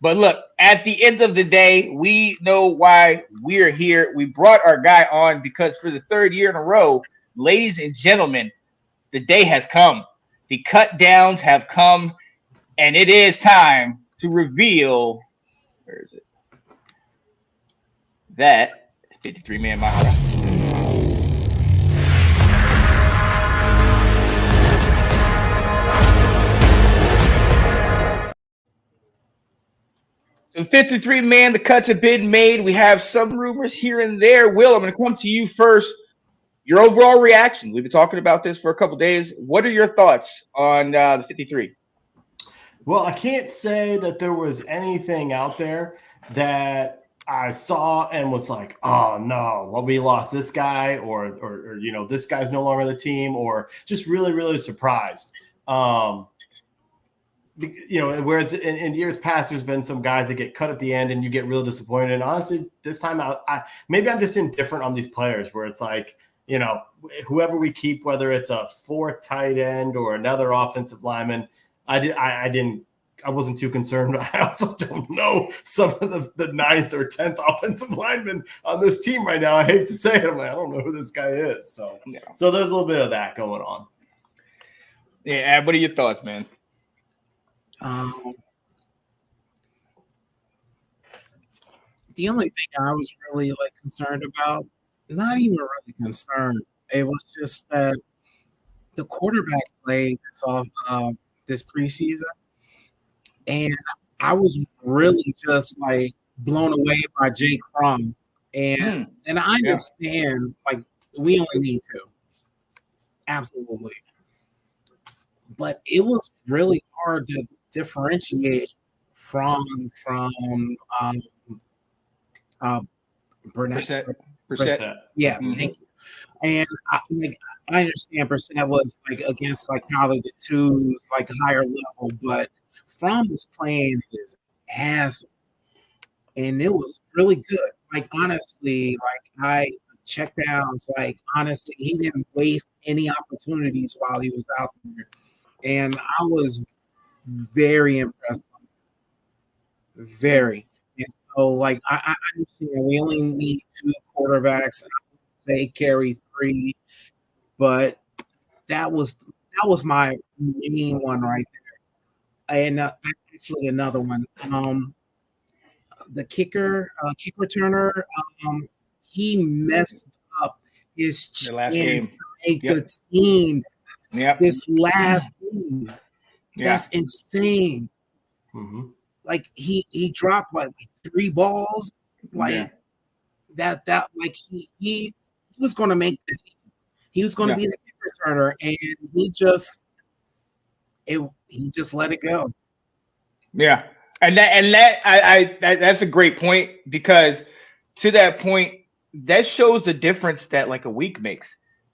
But look, at the end of the day, we know why we're here. We brought our guy on because for the third year in a row, ladies and gentlemen, the day has come. The cut downs have come, and it is time to reveal. Where is it? That 53-man Mile. So 53 man, the cuts have been made. We have some rumors here and there. Will, I'm going to come to you first. Your overall reaction. We've been talking about this for a couple days. What are your thoughts on the 53? Well, I can't say that there was anything out there that I saw and was like, oh no, well, we lost this guy or this guy's no longer the team, or just really, really surprised. Whereas in years past, there's been some guys that get cut at the end and you get real disappointed. And honestly, this time out, maybe I'm just indifferent on these players where it's like, whoever we keep, whether it's a fourth tight end or another offensive lineman, I wasn't too concerned. I also don't know some of the 9th or 10th offensive linemen on this team right now. I hate to say it. I'm like, I don't know who this guy is. So there's a little bit of that going on. Yeah. What are your thoughts, man? The only thing I was really concerned about, not even really concerned, it was just that the quarterback play this preseason, and I was really just blown away by Jake Fromm, and I understand we only need two, absolutely, but it was really hard to differentiate from Burnett. Brissett. Yeah, thank you. And I understand Brissett was against probably the two higher level, but Fromm was playing his ass, and it was really good. Honestly, I checked downs. Honestly, he didn't waste any opportunities while he was out there, and I was very impressed. Very. And so, I understand we only need two quarterbacks. They carry three, but that was my main one right there. And actually another one, the kick returner, he messed up his chance to make the team. Yep. This last game, that's insane. Mm-hmm. He dropped 3 balls, that he was going to make the team. He was going to be the kick returner, and he just let it go. Yeah, and that's a great point, because to that point, that shows the difference that a week makes.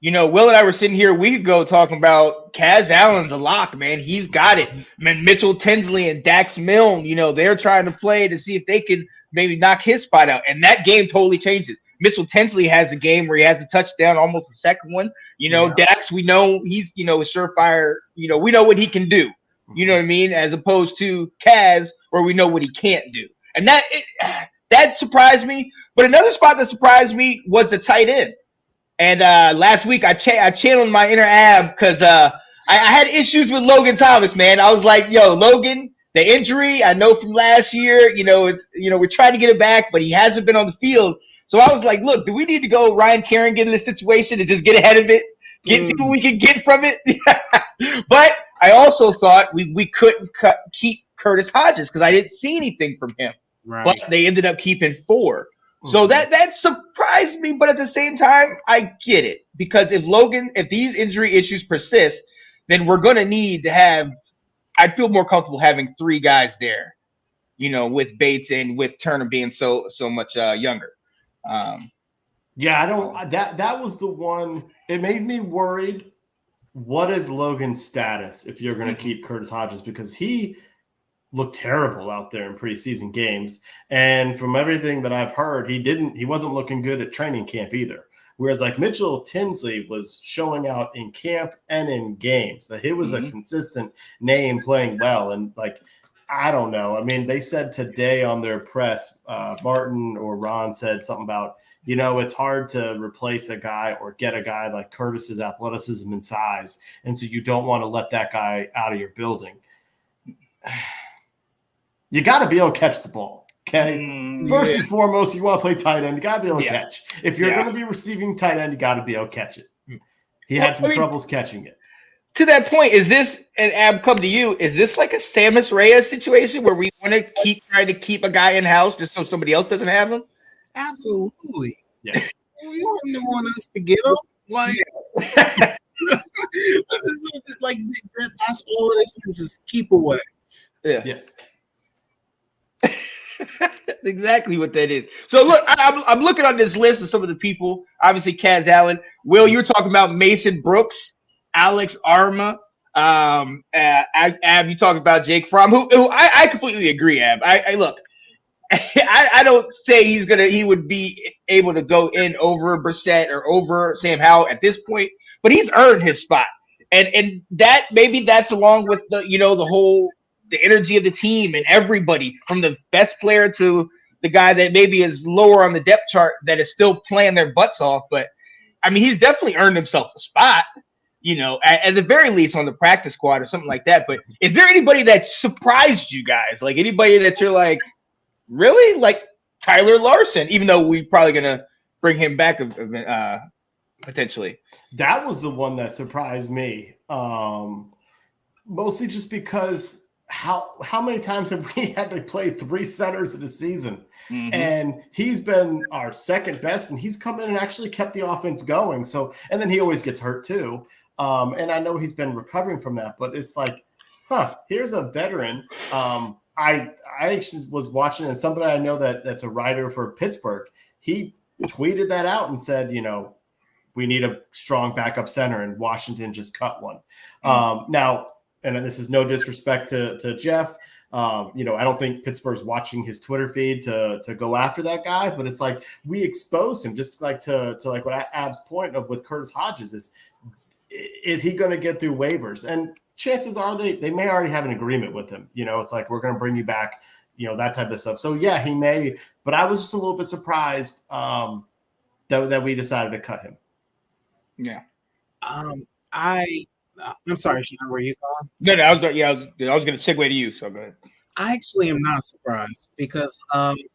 Will and I were sitting here a week ago talking about Kaz Allen's a lock, man. He's got it. Man, Mitchell Tinsley and Dax Milne, they're trying to play to see if they can maybe knock his spot out. And that game totally changes. Mitchell Tinsley has a game where he has a touchdown, almost a second one. Dax, we know he's, a surefire. We know what he can do. You know what I mean? As opposed to Kaz, where we know what he can't do. And that surprised me. But another spot that surprised me was the tight end. And last week I channeled my inner Ab because I had issues with Logan Thomas, man. I was like, yo, Logan, the injury, I know from last year, we're trying to get it back, but he hasn't been on the field. So I was like, look, do we need to go Ryan Kerrigan in this situation and just get ahead of it, see what we can get from it? But I also thought we couldn't keep Curtis Hodges because I didn't see anything from him. Right. But they ended up keeping 4. So that surprised me, but at the same time, I get it, because if these injury issues persist, then we're going to need to have, I'd feel more comfortable having 3 guys there, with Bates and with Turner being so much younger. That was the one. It made me worried. What is Logan's status if you're going to keep Curtis Hodges? Because he looked terrible out there in preseason games. And from everything that I've heard, he wasn't looking good at training camp either. Whereas Mitchell Tinsley was showing out in camp and in games, that he was a consistent name playing well. And I don't know. I mean, they said today on their press, Martin or Ron said something about, it's hard to replace a guy or get a guy like Curtis's athleticism and size. And so you don't want to let that guy out of your building. You got to be able to catch the ball. Okay. First and foremost, you want to play tight end. You got to be able to catch. If you're going to be receiving tight end, you got to be able to catch it. He had some troubles catching it. To that point, is this, and Ab, come to you, is this like a Samus Reyes situation where we want to trying to keep a guy in house just so somebody else doesn't have him? Absolutely. Yeah. We don't want us to get him. Like, like that's all it is just keep away. Yeah. Yes. That's exactly what that is. So look, I'm looking on this list of some of the people. Obviously, Kaz Allen. Will, you're talking about Mason Brooks, Alex Arma. Ab, you talked about Jake Fromm, who I completely agree, Ab. I look, I don't say he would be able to go in over Brissett or over Sam Howell at this point, but he's earned his spot. And that maybe that's along with the energy of the team and everybody from the best player to the guy that maybe is lower on the depth chart that is still playing their butts off. But I mean, he's definitely earned himself a spot, at the very least on the practice squad or something like that. But is there anybody that surprised you guys? Like anybody that you're like, really? Like Tyler Larson, even though we're probably going to bring him back potentially. That was the one that surprised me. Mostly just because how many times have we had to play 3 centers in a season? Mm-hmm. And he's been our second best, and he's come in and actually kept the offense going. So, and then he always gets hurt too. And I know he's been recovering from that, but it's like, here's a veteran. I actually was watching, and somebody I know that's a writer for Pittsburgh, he tweeted that out and said, we need a strong backup center, and Washington just cut one. Now, and this is no disrespect to Jeff. I don't think Pittsburgh's watching his Twitter feed to go after that guy, but it's like we exposed him, just like to like what Ab's point of with Curtis Hodges is he going to get through waivers? And chances are they may already have an agreement with him. It's like, we're going to bring you back, that type of stuff. So yeah, he may, but I was just a little bit surprised that we decided to cut him. Yeah. I'm sorry, Sean, where you going? No, I was going to segue to you. So go ahead. I actually am not surprised because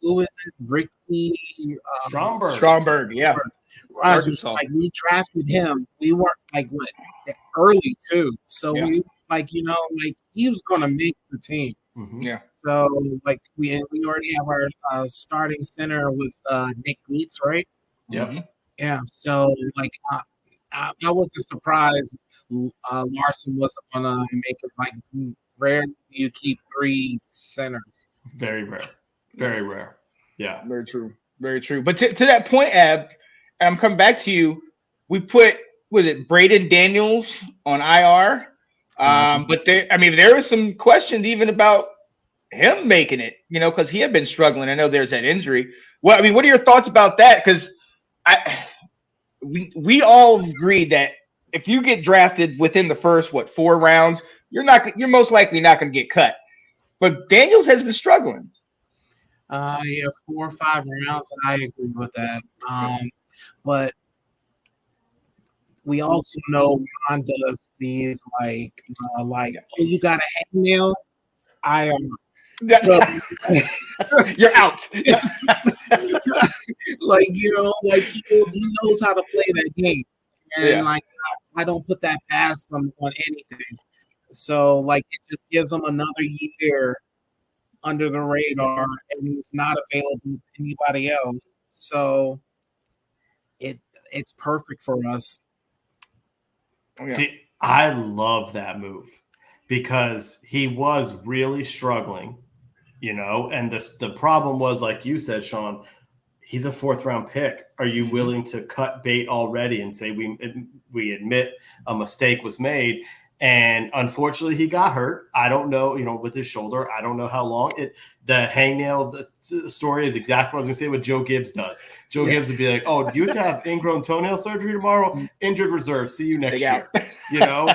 who is it? Ricky Stromberg, yeah. Right, like we drafted him. We weren't early too. So we he was gonna make the team. Mm-hmm. Yeah. So we already have our starting center with Nick Neitz, right? Yeah. Mm-hmm. Yeah. So I wasn't surprised Larson wasn't gonna make it. Rare do you keep 3 centers. Very rare. Very rare. Yeah. Very true. Very true. But to that point, Ab, I'm coming back to you. We put, Braden Daniels on IR? But there was some questions even about him making it, because he had been struggling. I know there's that injury. What are your thoughts about that? Because we all agreed that if you get drafted within the first 4 rounds, you're most likely not going to get cut. But Daniels has been struggling. 4 or 5 rounds, I agree with that. But we also know Ron does these you got a hangnail. I am. So, you're out. he knows how to play that game, and I don't put that past him on anything. So it just gives him another year under the radar, and he's not available to anybody else. So it's perfect for us. Yeah. See, I love that move because he was really struggling, and the problem was, like you said, Sean, he's a 4th round pick. Are you willing to cut bait already and say we admit a mistake was made? And unfortunately, he got hurt. I don't know, with his shoulder. I don't know how long the hangnail story is exactly what I was going to say what Joe Gibbs does. Joe Gibbs would be like, oh, do you have ingrown toenail surgery tomorrow? Injured reserve. See you next year. You know,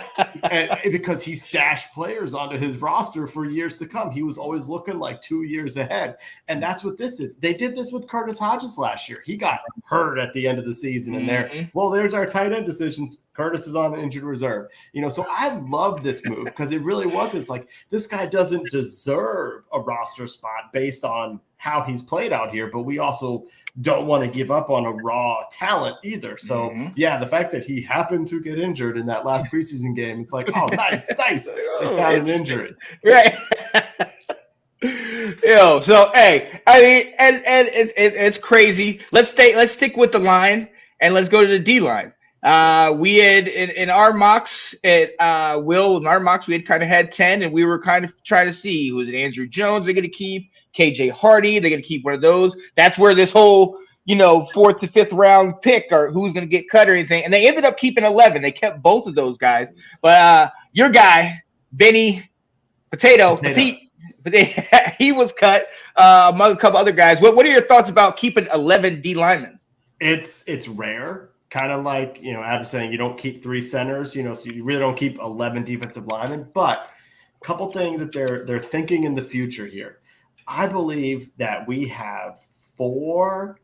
and because he stashed players onto his roster for years to come. He was always looking like 2 years ahead. And that's what this is. They did this with Curtis Hodges last year. He got hurt at the end of the season. And there's our tight end decisions. Curtis is on injured reserve. You know, so I love this move because it really was. It's like this guy doesn't deserve a roster spot based on how he's played out here, but we also don't want to give up on a raw talent either. So yeah, the fact that he happened to get injured in that last preseason game, it's like, oh, nice. They found an injury. Right. So hey, I mean, and it's crazy. Let's stick with the line and let's go to the D line. We had in our mocks we had kind of had 10, and we were kind of trying to see who was it. Andrew Jones they're going to keep, KJ Hardy they're going to keep one of those. That's where this whole 4th to 5th round pick or who's going to get cut or anything. And they ended up keeping 11. They kept both of those guys, but your guy Benny Potato. He was cut among a couple other guys. What are your thoughts about keeping 11 D linemen? It's rare. Kind of like, Ab's saying you don't keep 3 centers, so you really don't keep 11 defensive linemen. But a couple things that they're thinking in the future here. I believe that we have 4,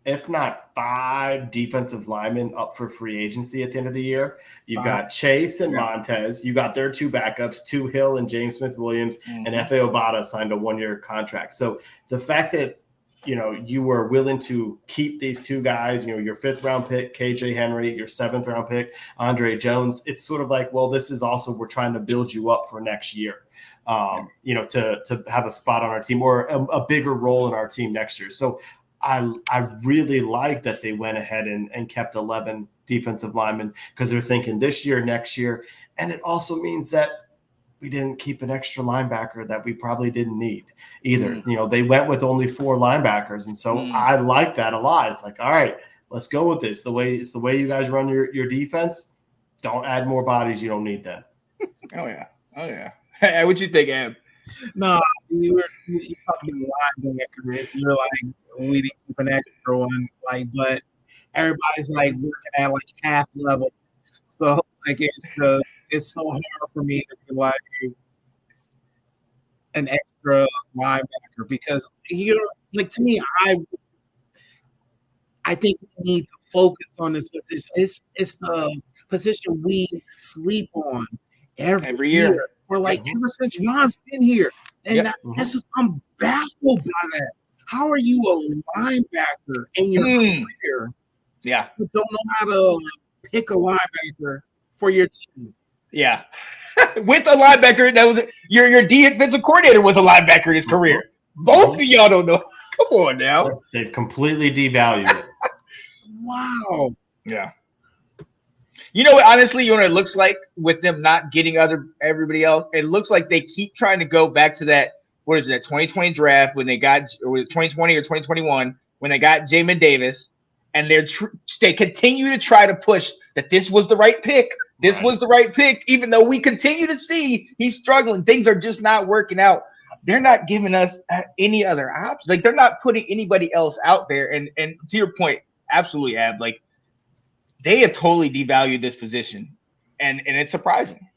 if not 5 defensive linemen up for free agency at the end of the year. You've got Chase and Montez. You got their 2 backups, Hill and James Smith-Williams, and F.A. Obata signed a 1-year contract. So the fact that you were willing to keep these 2 guys, your 5th round pick, KJ Henry, your 7th round pick, Andre Jones. It's sort of like, well, this is also, we're trying to build you up for next year, to have a spot on our team or a bigger role in our team next year. So I really like that they went ahead and kept 11 defensive linemen because they're thinking this year, next year. And it also means that we didn't keep an extra linebacker that we probably didn't need either. They went with only 4 linebackers. And so I like that a lot. It's like, all right, let's go with this. It's the way you guys run your defense. Don't add more bodies. You don't need them. Oh yeah. Hey, what you think, Ab? No, you talking about linebackers. You're like, we didn't keep an extra one. But everybody's like working at like half level. So like it's so hard for me to be like an extra linebacker because to me, I think we need to focus on this position. It's the position we sleep on every year. We're like ever since Ron's been here, and I'm baffled by that. How are you a linebacker in your career? Yeah, you don't know how to pick a linebacker for your team. Yeah. With a linebacker, that was your defensive coordinator was a linebacker in his career. Both of y'all don't know. Come on now. They've completely devalued it. Wow. Yeah. Honestly, what it looks like with them not getting everybody else, it looks like they keep trying to go back to that, 2020 draft when they got, or 2020 or 2021, when they got Jamin Davis, and they continue to try to push that this was the right pick. This was the right pick, even though we continue to see he's struggling. Things are just not working out. They're not giving us any other options. Like, they're not putting anybody else out there. And to your point, absolutely, Ab, like, they have totally devalued this position. And it's surprising.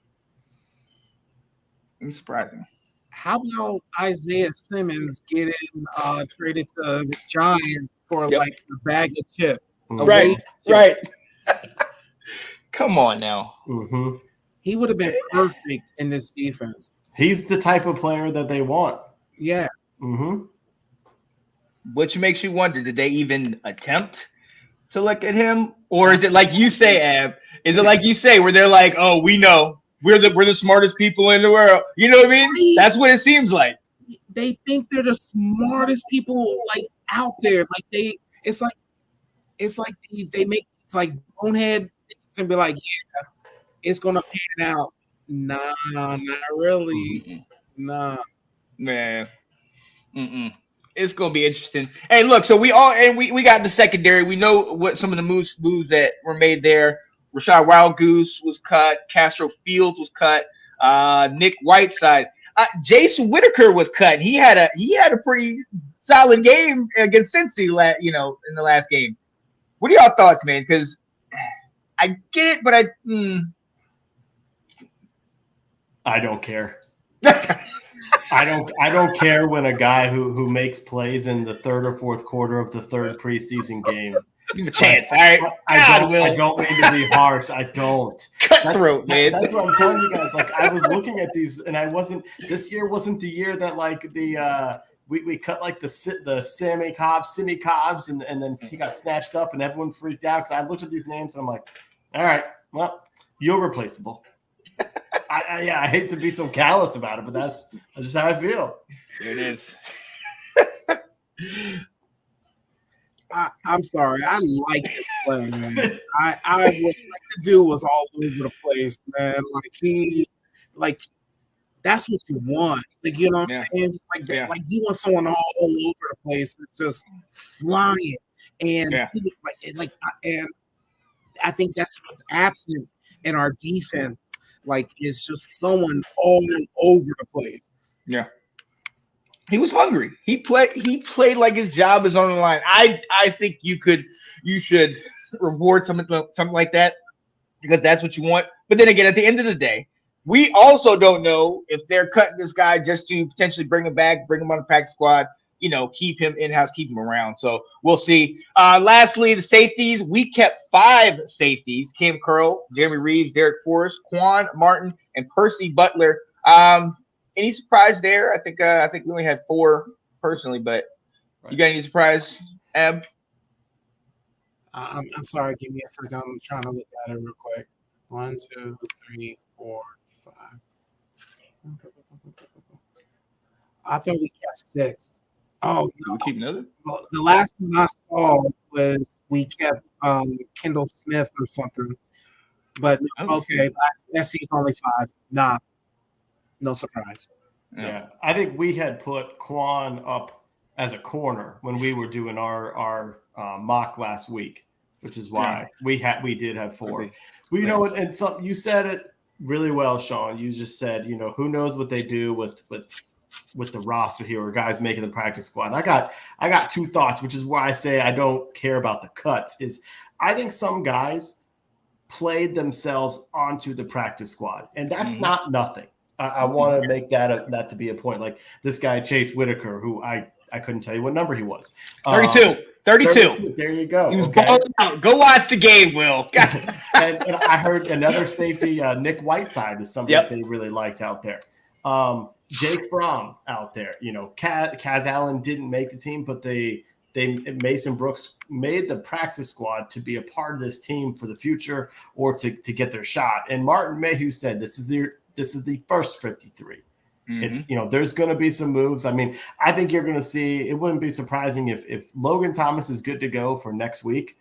It's surprising. How about Isaiah Simmons getting traded to the Giants for like a bag of chips? Right. Come on now. Mm-hmm. He would have been perfect in this defense. He's the type of player that they want. Yeah. Mm-hmm. Which makes you wonder, did they even attempt to look at him? Or is it like you say, Ab? Is it like you say, where they're like, oh, we know. We're the smartest people in the world. You know what I mean? That's what it seems like. They think they're the smartest people like out there. Like it's like they make it's like bonehead things and be like, yeah, it's gonna pan out. Nah, not really. Nah, man. It's gonna be interesting. Hey, look, so we got the secondary. We know what some of the moves that were made there. Rashad Wildgoose was cut. Castro Fields was cut. Nick Whiteside. Jason Whitaker was cut. He had a pretty solid game against Cincy, in the last game. What are y'all thoughts, man? Because I get it, but I don't care. I don't care when a guy who makes plays in the third or fourth quarter of the third preseason game. Give him a chance, all right? I don't mean to be harsh. I don't. Cutthroat, man. That's what I'm telling you guys. Like, I was looking at these, and this year wasn't the year that like we cut like the Simi Cobbs, and then he got snatched up, and everyone freaked out because I looked at these names and I'm like, all right, well, you're replaceable. I hate to be so callous about it, but that's just how I feel. It is. I'm sorry. I like this play, man. I was like, the dude was all over the place, man. Like that's what you want. Like, you know what I'm saying? It's like that. Yeah. Like you want someone all over the place that's just flying, and and I think that's what's absent in our defense. Like, it's just someone all over the place. Yeah. He was hungry. He played like his job is on the line. I think you should reward something like that because that's what you want. But then again, at the end of the day, we also don't know if they're cutting this guy just to potentially bring him back, bring him on the practice squad, keep him in-house, keep him around. So we'll see. Lastly, the safeties. We kept 5 safeties: Cam Curl, Jeremy Reeves, Derek Forrest, Quan Martin, and Percy Butler. Any surprise there? I think we only had 4 personally, but you got any surprise, Ab? I'm sorry. Give me a second. I'm trying to look at it real quick. 1, 2, 3, 4, 5. I thought we kept 6. Oh, no. We keep another? Well, the last one I saw was we kept Kendall Smith or something. But okay, that's only 5. Nah. No surprise. Yeah, I think we had put Quan up as a corner when we were doing our mock last week, which is why we did have 4. Okay. Well, you know what? And you said it really well, Sean. You just said, who knows what they do with the roster here or guys making the practice squad. I got 2 thoughts, which is why I say I don't care about the cuts. Is I think some guys played themselves onto the practice squad, and that's not nothing. I want to make that to be a point. Like this guy, Chase Whitaker, who I couldn't tell you what number he was. 32. 32. There you go. Okay. Go watch the game, Will. and I heard another safety, Nick Whiteside, is something that they really liked out there. Jake Fromm out there. Kaz Allen didn't make the team, but Mason Brooks made the practice squad to be a part of this team for the future or to get their shot. And Martin Mayhew said this is the first 53. Mm-hmm. It's, there's going to be some moves. I mean, I think you're going to see, it wouldn't be surprising if Logan Thomas is good to go for next week.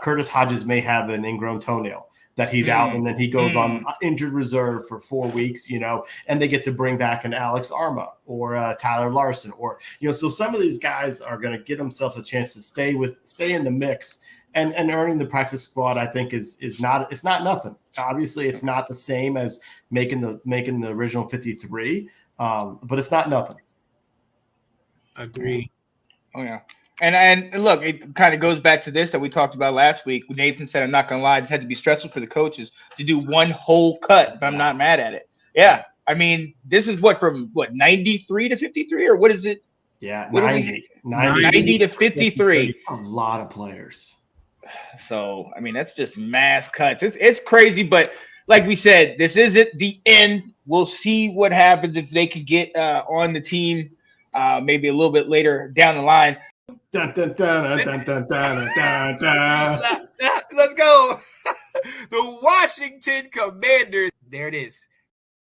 Curtis Hodges may have an ingrown toenail that he's out, and then he goes on injured reserve for 4 weeks, and they get to bring back an Alex Arma or Tyler Larson or, so some of these guys are going to get themselves a chance to stay in the mix. And earning the practice squad, I think, is not nothing. Obviously, it's not the same as making the original 53, but it's not nothing. Agree. Oh yeah, and look, it kind of goes back to this that we talked about last week. Nathan said, "I'm not gonna lie, this had to be stressful for the coaches to do one whole cut." But I'm not mad at it. Yeah, I mean, this is from 93 to 53, or what is it? Yeah, 90 to 53. A lot of players. So, I mean, that's just mass cuts. It's crazy, but like we said, this isn't the end. We'll see what happens if they could get on the team maybe a little bit later down the line. Dun, dun, dun, dun, dun, dun, dun, dun. Let's go. The Washington Commanders. There it is.